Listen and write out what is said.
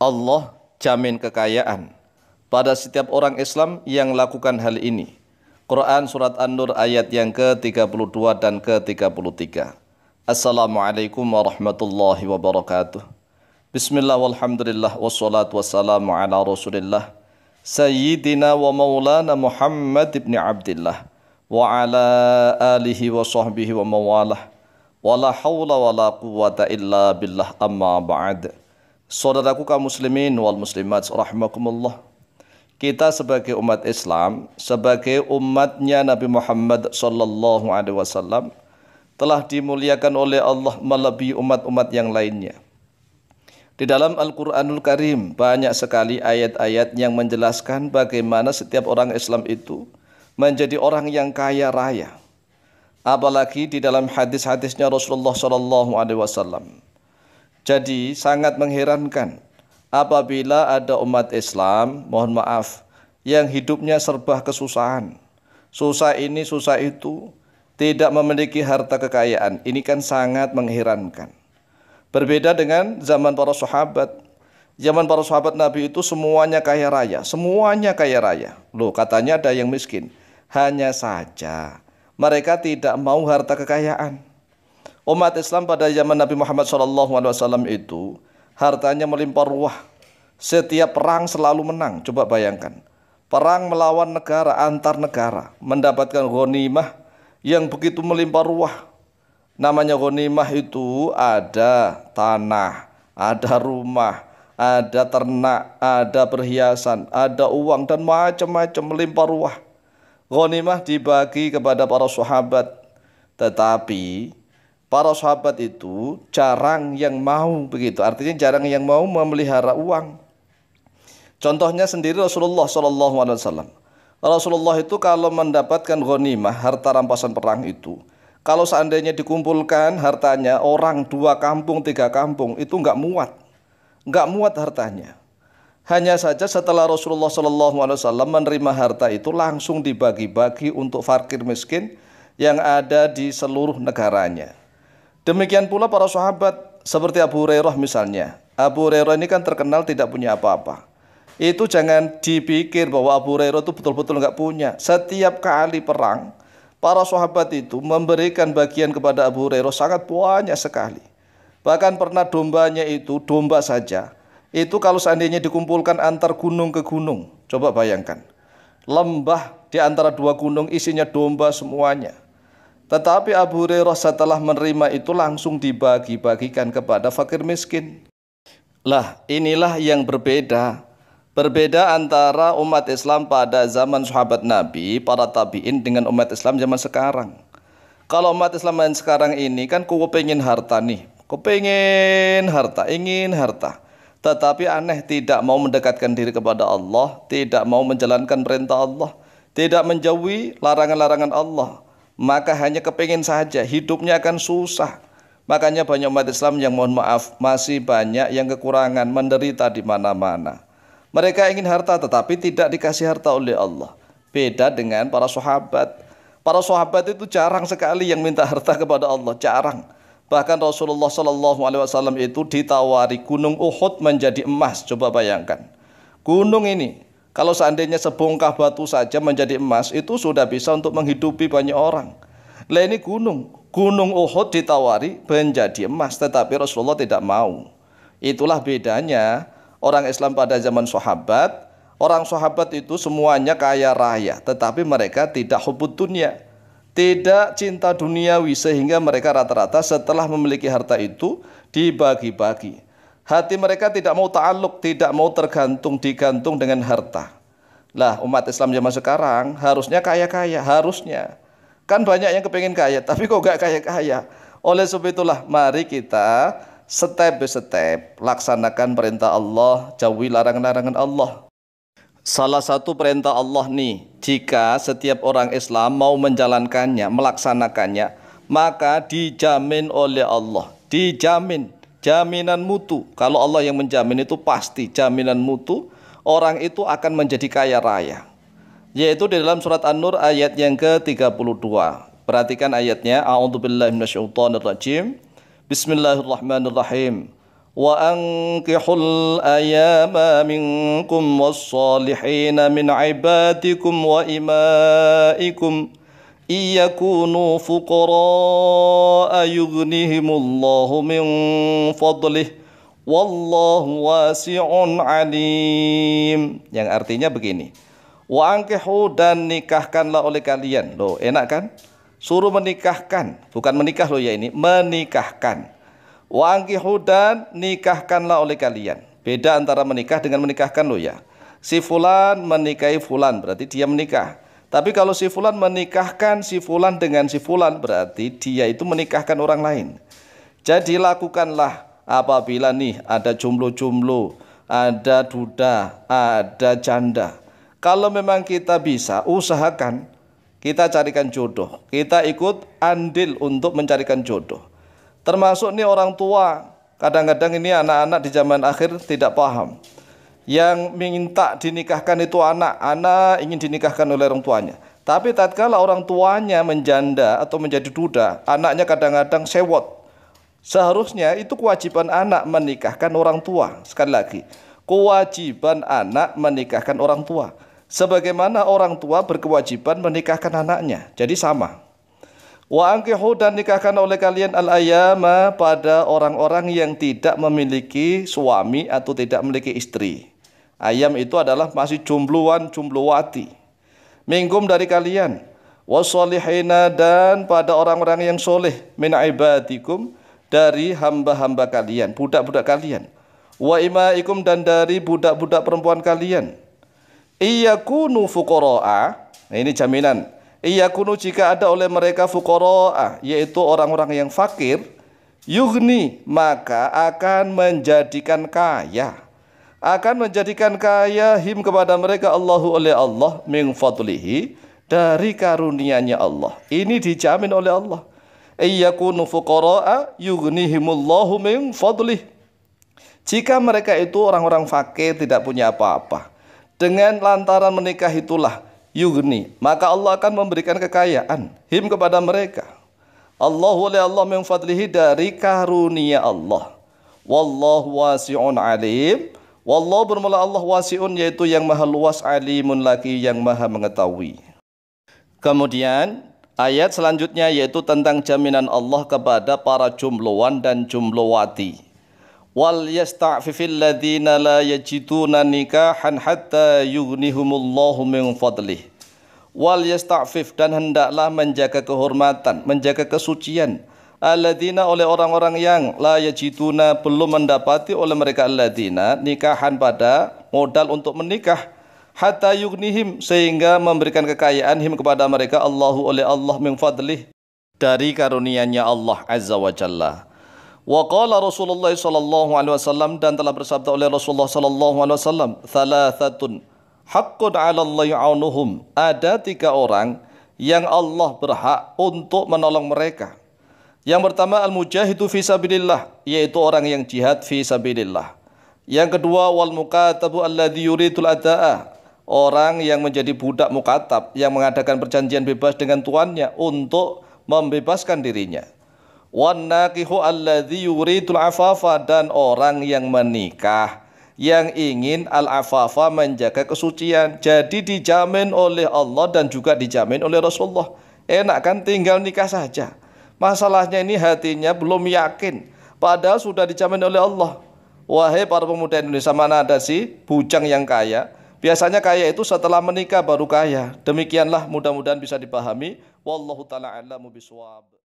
Allah jamin kekayaan pada setiap orang Islam yang lakukan hal ini. Quran Surat An-Nur ayat yang ke-32 dan ke-33. Assalamualaikum warahmatullahi wabarakatuh. Bismillah walhamdulillah wassalatu wassalamu ala rasulillah Sayyidina wa maulana Muhammad ibn Abdillah wa ala alihi wa sahbihi wa mawalah wa la hawla wa la quwwata illa billah amma ba'd. Saudaraku kaum muslimin wal muslimat rahimakumullah, kita sebagai umat Islam, sebagai umatnya Nabi Muhammad sallallahu alaihi wasallam telah dimuliakan oleh Allah melebihi umat-umat yang lainnya. Di dalam Al-Quranul Karim banyak sekali ayat-ayat yang menjelaskan bagaimana setiap orang Islam itu menjadi orang yang kaya raya. Apalagi di dalam hadis-hadisnya Rasulullah sallallahu alaihi wasallam. Jadi sangat mengherankan apabila ada umat Islam, mohon maaf, yang hidupnya serba kesusahan. Susah ini, susah itu, tidak memiliki harta kekayaan. Ini kan sangat mengherankan. Berbeda dengan zaman para sahabat. Zaman para sahabat Nabi itu semuanya kaya raya. Semuanya kaya raya. Loh, katanya ada yang miskin. Hanya saja mereka tidak mau harta kekayaan. Umat Islam pada zaman Nabi Muhammad SAW itu hartanya melimpah ruah. Setiap perang selalu menang. Coba bayangkan. Perang melawan negara, antar negara, mendapatkan ghanimah yang begitu melimpah ruah. Namanya ghanimah itu ada tanah, ada rumah, ada ternak, ada perhiasan, ada uang dan macam-macam melimpah ruah. Ghanimah dibagi kepada para sahabat, tetapi para sahabat itu jarang yang mau begitu. Artinya jarang yang mau memelihara uang. Contohnya sendiri Rasulullah SAW. Rasulullah itu kalau mendapatkan ghanimah, harta rampasan perang itu, kalau seandainya dikumpulkan hartanya orang 2 kampung, 3 kampung, itu nggak muat. Nggak muat hartanya. Hanya saja setelah Rasulullah SAW menerima harta itu langsung dibagi-bagi untuk fakir miskin yang ada di seluruh negaranya. Demikian pula para sahabat seperti Abu Hurairah misalnya. Abu Hurairah ini kan terkenal tidak punya apa-apa. Itu jangan dipikir bahwa Abu Hurairah itu betul-betul nggak punya. Setiap kali perang, para sahabat itu memberikan bagian kepada Abu Hurairah sangat banyak sekali. Bahkan pernah dombanya itu, domba saja, itu kalau seandainya dikumpulkan antar gunung ke gunung, coba bayangkan. Lembah di antara 2 gunung isinya domba semuanya. Tetapi Abu Hurairah setelah menerima itu langsung dibagi-bagikan kepada fakir miskin. Lah, inilah yang berbeda. Berbeda antara umat Islam pada zaman sahabat Nabi, para tabi'in dengan umat Islam zaman sekarang. Kalau umat Islam yang sekarang ini kan kepengin harta nih. Kepengin harta, ingin harta. Tetapi aneh tidak mau mendekatkan diri kepada Allah, tidak mau menjalankan perintah Allah, tidak menjauhi larangan-larangan Allah. Maka hanya kepingin saja, hidupnya akan susah. Makanya banyak umat Islam yang mohon maaf masih banyak yang kekurangan, menderita di mana-mana. Mereka ingin harta tetapi tidak dikasih harta oleh Allah. Beda dengan para sahabat. Para sahabat itu jarang sekali yang minta harta kepada Allah, jarang. Bahkan Rasulullah SAW itu ditawari gunung Uhud menjadi emas. Coba bayangkan. Gunung ini kalau seandainya sebongkah batu saja menjadi emas, itu sudah bisa untuk menghidupi banyak orang. Lah ini Gunung Uhud ditawari menjadi emas, tetapi Rasulullah tidak mau. Itulah bedanya orang Islam pada zaman sahabat. Orang sahabat itu semuanya kaya raya, tetapi mereka tidak hubbud dunya, tidak cinta duniawi, sehingga mereka rata-rata setelah memiliki harta itu dibagi-bagi. Hati mereka tidak mau ta'alluq, tidak mau digantung dengan harta. Lah umat Islam zaman sekarang harusnya kaya-kaya, harusnya. Kan banyak yang kepingin kaya, tapi kok gak kaya-kaya. Oleh sebab itulah mari kita step by step laksanakan perintah Allah, jauhi larangan-larangan Allah. Salah satu perintah Allah nih, jika setiap orang Islam mau menjalankannya, melaksanakannya, maka dijamin oleh Allah, dijamin. Jaminan mutu. Kalau Allah yang menjamin itu pasti jaminan mutu, orang itu akan menjadi kaya raya. Yaitu di dalam surat An-Nur ayat yang ke-32. Perhatikan ayatnya. A'udzubillahi minasyaitonirrajim. Bismillahirrahmanirrahim. وأنكحوا الأيام منكم والصالحين من عبادكم وإمائكم إن يكونوا فقراء يغنيهم الله من فضله wallahu wasi'un alim. Yang artinya begini, wa ankihu, dan nikahkanlah oleh kalian. Loh, enak kan? Suruh menikahkan, bukan menikah loh ya, ini menikahkan. Wa ankihu, dan nikahkanlah oleh kalian. Beda antara menikah dengan menikahkan loh ya. Si fulan menikahi fulan berarti dia menikah. Tapi kalau si fulan menikahkan si fulan dengan si fulan berarti dia itu menikahkan orang lain. Jadi lakukanlah apabila nih ada jomblo-jomblo, ada duda, ada janda. Kalau memang kita bisa, usahakan kita carikan jodoh. Kita ikut andil untuk mencarikan jodoh. Termasuk nih orang tua. Kadang-kadang ini anak-anak di zaman akhir tidak paham. Yang minta dinikahkan itu anak ingin dinikahkan oleh orang tuanya. Tapi tatkala orang tuanya menjanda atau menjadi duda, anaknya kadang-kadang sewot. Seharusnya itu kewajiban anak menikahkan orang tua. Sekali lagi, kewajiban anak menikahkan orang tua. Sebagaimana orang tua berkewajiban menikahkan anaknya. Jadi sama. Wa ankihu, dan nikahkan oleh kalian al-ayama, pada orang-orang yang tidak memiliki suami atau tidak memiliki istri. Ayam itu adalah masih jombloan, jomblowati. Minggum, dari kalian. Wassolihina, dan pada orang-orang yang soleh. Min ibadikum, dari hamba-hamba kalian, budak-budak kalian. Wa imaikum, dan dari budak-budak perempuan kalian. Iyakunu fuqara'a, nah ini jaminan. Iyakunu, jika ada oleh mereka fuqara'a, yaitu orang-orang yang fakir, yughni, maka akan menjadikan kaya. Akan menjadikan kaya him, kepada mereka, Allahu, oleh Allah, min fadlihi, dari karunia-Nya Allah. Ini dijamin oleh Allah. Iyakunu fuqara'a yughnihimullahu min fadlih. Jika mereka itu orang-orang fakir, tidak punya apa-apa, dengan lantaran menikah itulah yughni, maka Allah akan memberikan kekayaan him, kepada mereka. Allahu, oleh Allah, min fadlihi, dari karunia Allah. Wallahu wasi'un alim. Wallahu, bermula Allah, wasi'un, yaitu yang maha luas, alimun, lagi yang maha mengetahui. Kemudian ayat selanjutnya yaitu tentang jaminan Allah kepada para jombloan dan jomblowati. Wal yasta'fifil ladzina la yajiduna nikahan hatta yughnihumullahu min fadlih. Wal yasta'fif, dan hendaklah menjaga kehormatan, menjaga kesucian. Alladzina, oleh orang-orang yang la yajiduna, belum mendapati oleh mereka alladzina nikahan, pada modal untuk menikah. Hatta yughnihim, sehingga memberikan kekayaan him, kepada mereka, Allahu, oleh Allah, min fadlih, dari karunia-Nya Allah azza wa jalla. Wa qala Rasulullah sallallahu alaihi wasallam, dan telah bersabda oleh Rasulullah sallallahu alaihi wasallam, thalathatun haqqun 'ala Allahi 'aunuhum, ada 3 orang yang Allah berhak untuk menolong mereka. Yang pertama, al-mujahidu fi sabilillah, yaitu orang yang jihad fi sabilillah. Yang kedua, wal mukatabu alladzi yuridul adaa'a, orang yang menjadi budak mukatab, yang mengadakan perjanjian bebas dengan tuannya untuk membebaskan dirinya. Wan nakihu alladzi yuridul afafa, dan orang yang menikah, yang ingin al-afafa, menjaga kesucian. Jadi dijamin oleh Allah dan juga dijamin oleh Rasulullah. Enak kan, tinggal nikah saja. Masalahnya ini hatinya belum yakin, padahal sudah dijamin oleh Allah. Wahai para pemuda Indonesia, mana ada sih bujang yang kaya? Biasanya kaya itu setelah menikah baru kaya. Demikianlah, mudah-mudahan bisa dipahami. Wallahu ta'ala a'lamu bishawab.